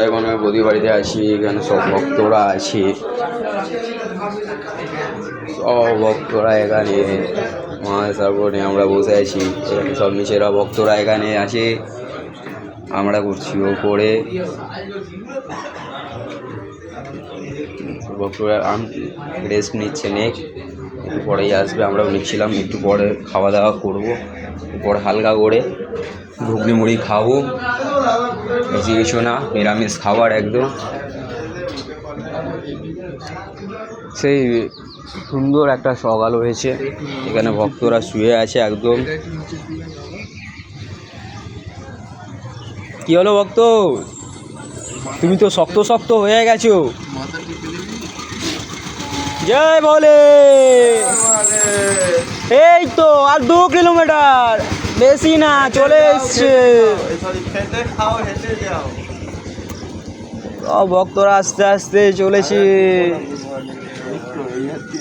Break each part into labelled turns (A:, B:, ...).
A: এখন বৌদি বাড়িতে আছি, এখানে সব ভক্তরা আছে, সব ভক্তরা এখানে মহাশ্রাবণে আমরা বসে আছি। এখানে সব নিচেরা ভক্তরা এখানে আছে, আমরা করছি ওপরে। ভক্তরা রেস্ট নিচ্ছে, একটু পরেই আসবে, আমরাও নিচ্ছিলাম, একটু পরে খাওয়া দাওয়া করবো, পরে হালকা করে ঘুগনি মুড়ি খাবো, বেশি কিছু না, নিরামিষ খাবার একদম। সেই সুন্দর একটা সকাল হয়েছে, এখানে ভক্তরা শুয়ে আছে একদম। কি হলো ভক্ত, তুমি তো শক্ত শক্ত হয়ে গেছো। জয় বলে, এই তো আর 2 কিলোমিটার, বেশি না, চলে এসছে। ভক্তরা আস্তে আস্তে চলেছে।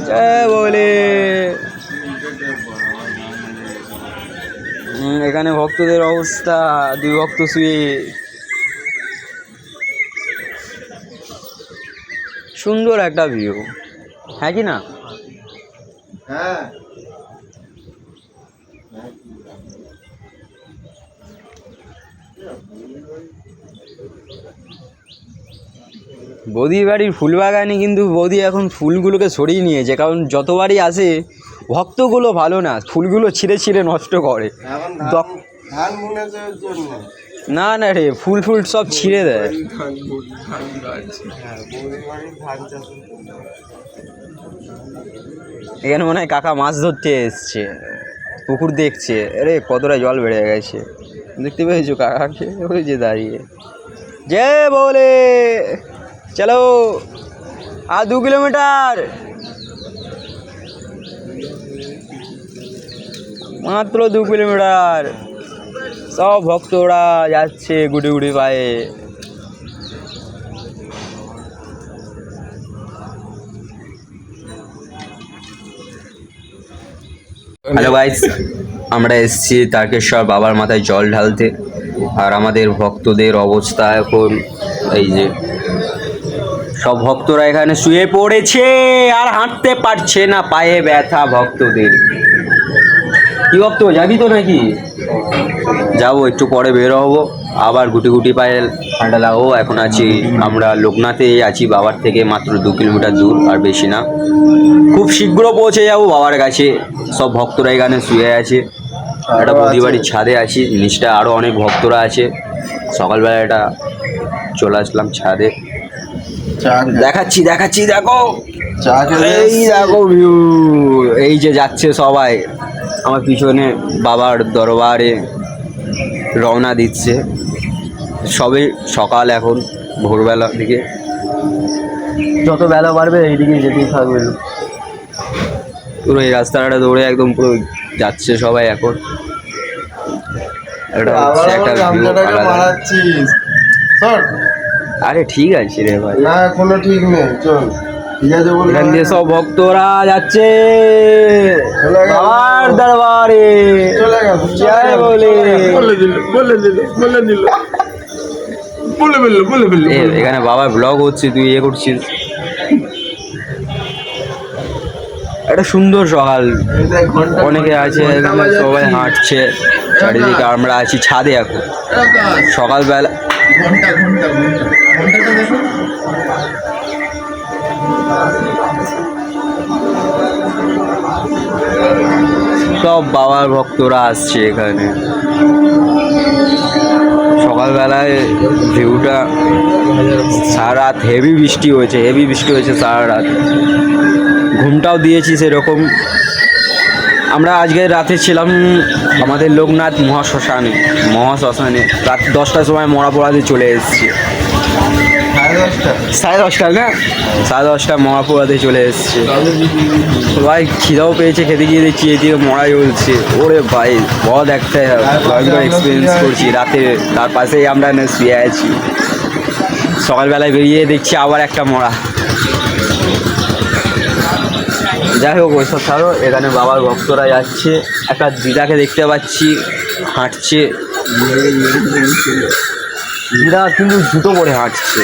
A: জয় বলে, এখানে ভক্তদের অবস্থা, 2 ভক্ত শুয়ে। সুন্দর একটা ভিউ, হ্যাঁ কি না? হ্যাঁ, বৌদি বাড়ির ফুল বাগানে কিন্তু বৌদি এখন ফুলগুলোকে সরিয়ে নিয়েছে, কারণ যতবারই আসে ভক্তগুলো ভালো না, ফুলগুলো ছিঁড়ে ছিঁড়ে নষ্ট করে। না না রে, ফুল সব ছিঁড়ে দেয়। এখানে মনে হয় কাকা মাছ ধরতে এসছে, পুকুর দেখছে। আরে কতটা জল বেড়ে গেছে, দেখতে পেয়েছো কাকাকে? ওই যে দাঁড়িয়ে। যে বলে, চলো আর 2 কিলোমিটার, মাত্র 2 কিলোমিটার। সব ভক্তরা যাচ্ছে গুটি গুটি পায়ে। হ্যালো গাইস, আমরা এসেছি তারকেশ্বর বাবার মাথায় জল ঢালতে। আর আমাদের ভক্তদের অবস্থা এখন এই যে, সব ভক্তরা এখানে শুয়ে পড়েছে, আর হাঁটতে পারছে না, পায়ে ব্যথা ভক্তদের। কি ভক্ত, যাবি তো নাকি? যাবো, একটু পরে বের হবো, আবার গুটি গুটি পায়ে ঠান্ডা লাগাবো। এখন আছি আমরা লোকনাথে আছি, বাবার থেকে মাত্র 2 কিলোমিটার দূর, আর বেশি না। খুব শীঘ্র পৌঁছে যাবো বাবার কাছে। সব ভক্তরা এখানে শুয়ে আছে, একটা বৌদি বাড়ির ছাদে আছি, নিচটা আরও অনেক ভক্তরা আছে। সকালবেলা এটা চলে আসলাম ছাদে, দেখাচ্ছি দেখো, এই দেখো ভিউ। এই যে যাচ্ছে সবাই আমার পিছনে, বাবার দরবারে রওনা দিচ্ছে। সবে সকাল, এখন ভোরবেলার দিকে, যত বেলা বাড়বে এইদিকে যেতেই থাকবে। পুরো এই রাস্তাটা দৌড়ে একদম পুরো যাচ্ছে সবাই এখন। আরে ঠিক আছে রে ভাই, না কোনো ঠিক নেই, চল ঠিক আছে। এখান দিয়ে সব ভক্তরা যাচ্ছে বাবার দরবারে। জয় বলে, এখানে বাবার ব্লগ হচ্ছে, তুই ইয়ে করছিস। একটা সুন্দর সকাল, অনেকে আছে এখানে, সবাই হাঁটছে চারিদিকে। আমরা আছি ছাদে এখন, সকালবেলা। সব বাবার ভক্তরা আসছে এখানে। সকালবেলায় ভিউটা, সারা রাত হেভি বৃষ্টি হয়েছে সারা রাত। ঘুমটাও দিয়েছি সেরকম। আমরা আজকে রাতে ছিলাম আমাদের লোকনাথ মহাশ্মশানে। রাত 10টার সময় মরা পোড়াতে চলে এসেছি। 10:30 না, 10:30 মরা পোড়াতে চলে এসেছি। ভাই খিদাও পেয়েছে, খেতে গিয়ে দেখছি এদিকে মরা জ্বলছে। ওরে ভাই, বহুত একটা ভয়ঙ্কর এক্সপিরিয়েন্স করছি রাতে। তার পাশেই আমরা শুয়ে আছি, সকালবেলায় বেরিয়ে দেখছি আবার একটা মরা। যাই হোক, ওইসব ছাড়ো। এখানে বাবার ভক্তরা যাচ্ছে, একটা দিদাকে দেখতে পাচ্ছি হাঁটছে। দিদা কিন্তু জুতো পরে হাঁটছে,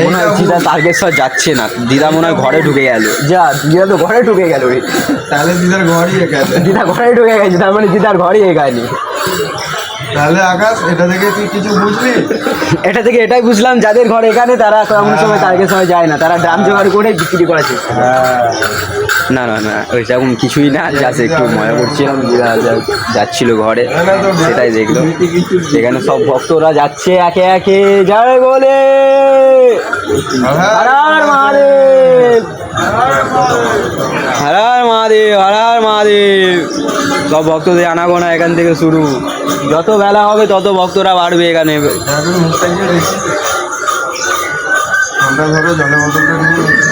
A: মনে হয় দিদা তারকেশ্বর যাচ্ছে না, দিদা মনে হয় ঘরে ঢুকে গেল। যা, দিদা তো ঘরে ঢুকে গেল রে।
B: তাহলে দিদার ঘরই এখানে।
A: দিদা ঘরে ঢুকে গেছে, তার মানে দিদার ঘরই এখানে।
B: তাহলে আকাশ এটা থেকে তুই কিছু বুঝলি?
A: এটা থেকে এটাই বুঝলাম, যাদের ঘর এখানে তারা এমন সময় তারকেশ্বর যায় না, তারা ড্রাম জোগাড় করে বিক্রি করার চেষ্টা করে। না না না, ওইরকম কিছুই না, জাস্ট একটু মজা করছিলাম। দিদা যাচ্ছিল ঘরে, সেটাই দেখলো। এখানে সব ভক্তরা যাচ্ছে একে একে, জয় বলে হর হর মহাদেব, হর হর মহাদেব, হর হর মহাদেব। সব ভক্তদের আনাগোনা এখান থেকে শুরু। যত বেলা হবে তত ভক্তরা বাড়বে এখানে।
B: মুখটা গিয়ে দেখি, আমরা ধরো জলের বোতলটা নিয়ে